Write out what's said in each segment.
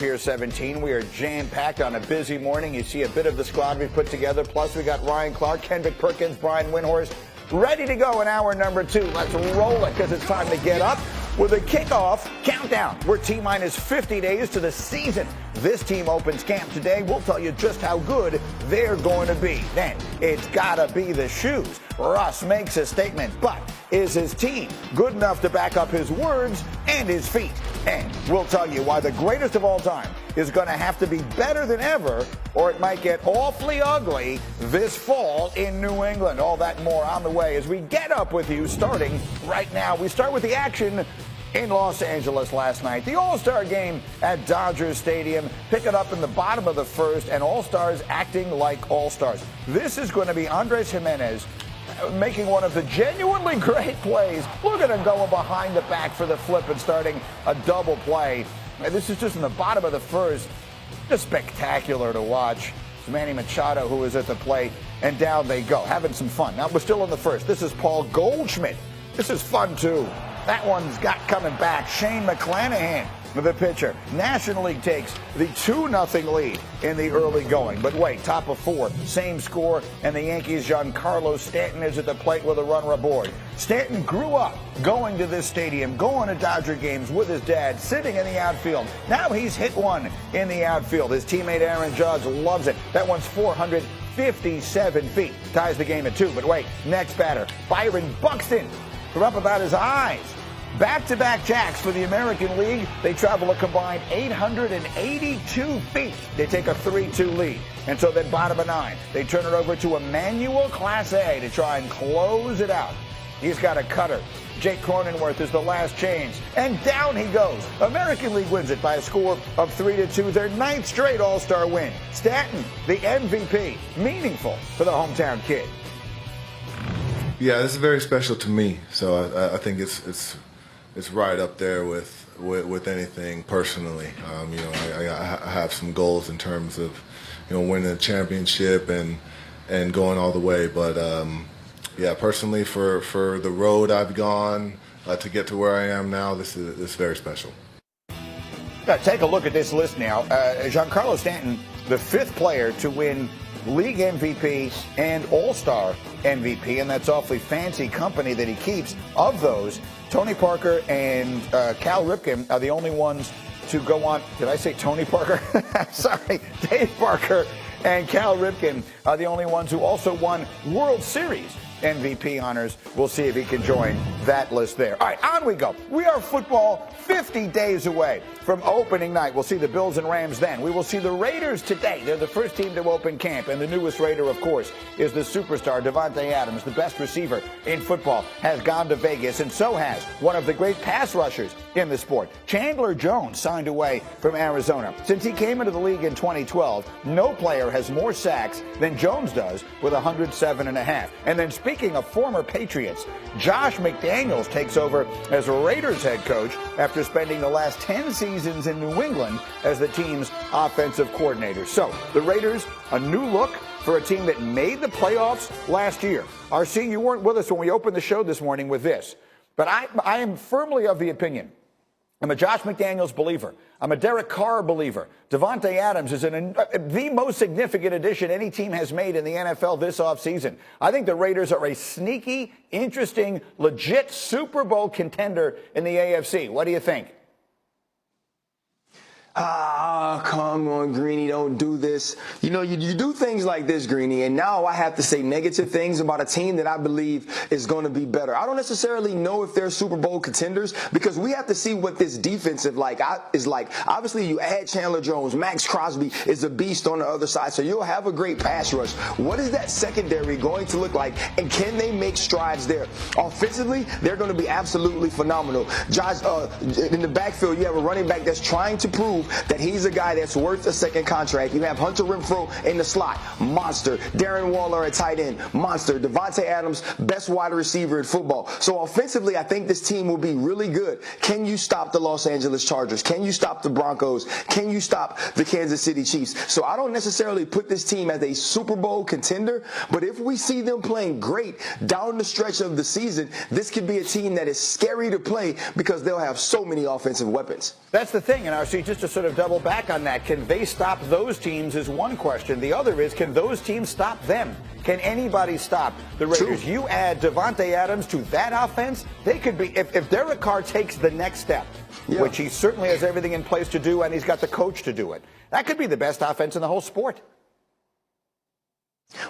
Pier 17. We are jam-packed on a busy morning. You see a bit of the squad we put together. Plus, we got Ryan Clark, Kendrick Perkins, Brian Windhorst ready to go in hour number 2. Let's roll it because it's time to get up with a kickoff countdown. We're T-minus 50 days to the season. This team opens camp today. We'll tell you just how good they're going to be. Then it's got to be the shoes. Russ makes a statement, but is his team good enough to back up his words and his feet? And we'll tell you why the greatest of all time is going to have to be better than ever, or it might get awfully ugly this fall in New England. All that and more on the way as we get up with you starting right now. We start with the action in Los Angeles last night. The All-Star game at Dodger Stadium. Pick it up in the bottom of the first, and All-Stars acting like All-Stars. This is going to be Andres Gimenez making one of the genuinely great plays. Look at him going behind the back for the flip and starting a double play. And this is just in the bottom of the first. Just spectacular to watch. It's Manny Machado who is at the plate, and down they go, having some fun. Now we're still in the first. This is Paul Goldschmidt. This is fun too. That one's got coming back. Shane McClanahan, the pitcher. National League takes the 2-0 lead in the early going. But wait, top of 4, same score, and the Yankees' Giancarlo Stanton is at the plate with a runner aboard. Stanton grew up going to this stadium, going to Dodger games with his dad, sitting in the outfield. Now he's hit one in the outfield. His teammate Aaron Judge loves it. That one's 457 feet. Ties the game at 2. But wait, next batter, Byron Buxton. They're up about his eyes. Back-to-back jacks for the American League. They travel a combined 882 feet. They take a 3-2 lead. And so then bottom of 9, they turn it over to Emmanuel Class A to try and close it out. He's got a cutter. Jake Cronenworth is the last change. And down he goes. American League wins it by a score of 3-2. Their 9th straight All-Star win. Stanton, the MVP. Meaningful for the hometown kid. Yeah, this is very special to me. So I think it's right up there with anything personally. I have some goals in terms of winning a championship and going all the way. But yeah, personally for the road I've gone to get to where I am now, this is very special. Take a look at this list now. Giancarlo Stanton, the 5th player to win League MVP and All-Star MVP, and that's awfully fancy company that he keeps. Of those, Tony Parker and Cal Ripken are the only ones to go on. Did I say Tony Parker? Sorry, Dave Parker and Cal Ripken are the only ones who also won World Series MVP honors. We'll see if he can join that list there. All right, on we go. We are football 50 days away from opening night. We'll see the Bills and Rams then. We will see the Raiders today. They're the first team to open camp, and the newest Raider, of course, is the superstar Davante Adams, the best receiver in football, has gone to Vegas, and so has one of the great pass rushers in the sport. Chandler Jones signed away from Arizona. Since he came into the league in 2012, no player has more sacks than Jones does with 107.5. And then speaking of former Patriots, Josh McDaniels takes over as Raiders head coach after spending the last 10 seasons in New England as the team's offensive coordinator. So the Raiders, a new look for a team that made the playoffs last year. RC, you weren't with us when we opened the show this morning with this, but I am firmly of the opinion. I'm a Josh McDaniels believer. I'm a Derek Carr believer. Davante Adams is the most significant addition any team has made in the NFL this offseason. I think the Raiders are a sneaky, interesting, legit Super Bowl contender in the AFC. What do you think? Come on, Greeny, don't do this. You do things like this, Greeny, and now I have to say negative things about a team that I believe is going to be better. I don't necessarily know if they're Super Bowl contenders because we have to see what this defense is like. Obviously, you add Chandler Jones. Max Crosby is a beast on the other side, so you'll have a great pass rush. What is that secondary going to look like, and can they make strides there? Offensively, they're going to be absolutely phenomenal. Josh, in the backfield, you have a running back that's trying to prove that he's a guy that's worth a second contract. You have Hunter Renfrow in the slot, monster. Darren Waller at tight end, monster. Davante Adams, best wide receiver in football. So offensively, I think this team will be really good. Can you stop the Los Angeles Chargers? Can you stop the Broncos? Can you stop the Kansas City Chiefs? So I don't necessarily put this team as a Super Bowl contender, but if we see them playing great down the stretch of the season, this could be a team that is scary to play because they'll have so many offensive weapons. That's the thing, and RC, just to sort of double back on that. Can they stop those teams is one question. The other is, can those teams stop them? Can anybody stop the Raiders? True. You add Devontae Adams to that offense, they could be, if Derek Carr takes the next step, which he certainly has everything in place to do, and he's got the coach to do it, that could be the best offense in the whole sport.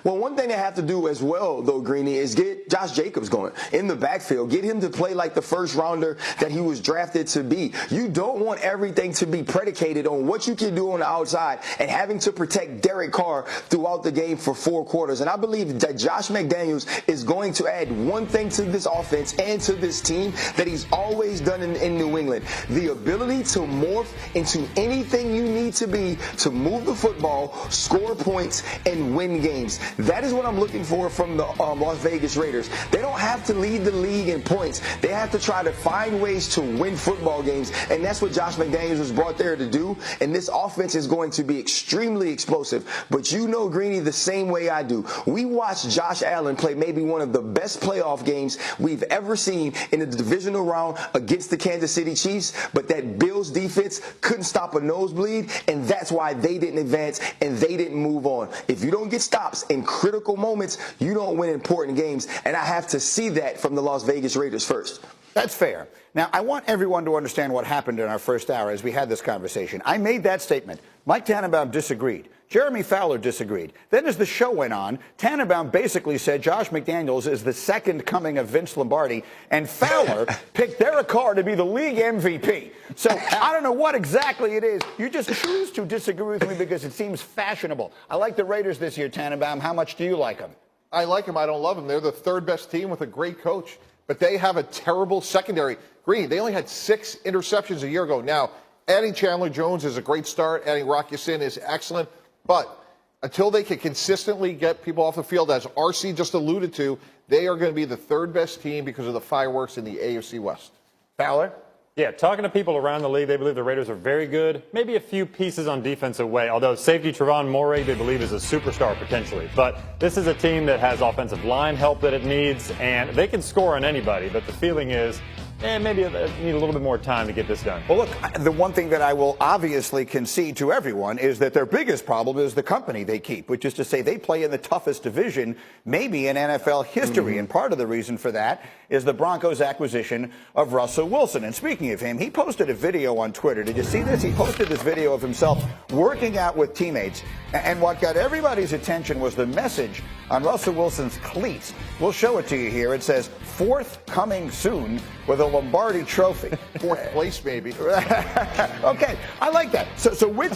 Well, one thing they have to do as well, though, Greeny, is get Josh Jacobs going in the backfield. Get him to play like the first rounder that he was drafted to be. You don't want everything to be predicated on what you can do on the outside and having to protect Derek Carr throughout the game for 4 quarters. And I believe that Josh McDaniels is going to add one thing to this offense and to this team that he's always done in New England. The ability to morph into anything you need to be to move the football, score points, and win games. That is what I'm looking for from the Las Vegas Raiders. They don't have to lead the league in points. They have to try to find ways to win football games, and that's what Josh McDaniels was brought there to do. And this offense is going to be extremely explosive. But you know, Greeny, the same way I do. We watched Josh Allen play maybe one of the best playoff games we've ever seen in the divisional round against the Kansas City Chiefs, but that Bills defense couldn't stop a nosebleed, and that's why they didn't advance and they didn't move on. If you don't get stops in critical moments, you don't win important games, and I have to see that from the Las Vegas Raiders first. That's fair. Now, I want everyone to understand what happened in our first hour as we had this conversation. I made that statement. Mike Tannenbaum disagreed. Jeremy Fowler disagreed. Then as the show went on, Tannenbaum basically said Josh McDaniels is the second coming of Vince Lombardi, and Fowler picked Derek Carr to be the league MVP. So I don't know what exactly it is. You just choose to disagree with me because it seems fashionable. I like the Raiders this year, Tannenbaum. How much do you like them? I like them. I don't love them. They're the third best team with a great coach, but they have a terrible secondary. Green, they only had 6 interceptions a year ago. Now, adding Chandler Jones is a great start. Adding Rock Ya-Sin is excellent. But until they can consistently get people off the field, as RC just alluded to, they are going to be the third best team because of the fireworks in the AFC West. Fowler? Yeah, talking to people around the league, they believe the Raiders are very good. Maybe a few pieces on defense away, although safety Trevon Moehrig, they believe, is a superstar potentially. But this is a team that has offensive line help that it needs, and they can score on anybody. But the feeling is, maybe they need a little bit more time to get this done. Well, look, the one thing that I will obviously concede to everyone is that their biggest problem is the company they keep, which is to say they play in the toughest division maybe in NFL history. And part of the reason for that is the Broncos' acquisition of Russell Wilson. And speaking of him, he posted a video on Twitter. Did you see this? He posted this video of himself working out with teammates. And what got everybody's attention was the message on Russell Wilson's cleats. We'll show it to you here. It says, "Fourth coming soon," with a Lombardi trophy. 4th place, maybe. Okay, I like that. So which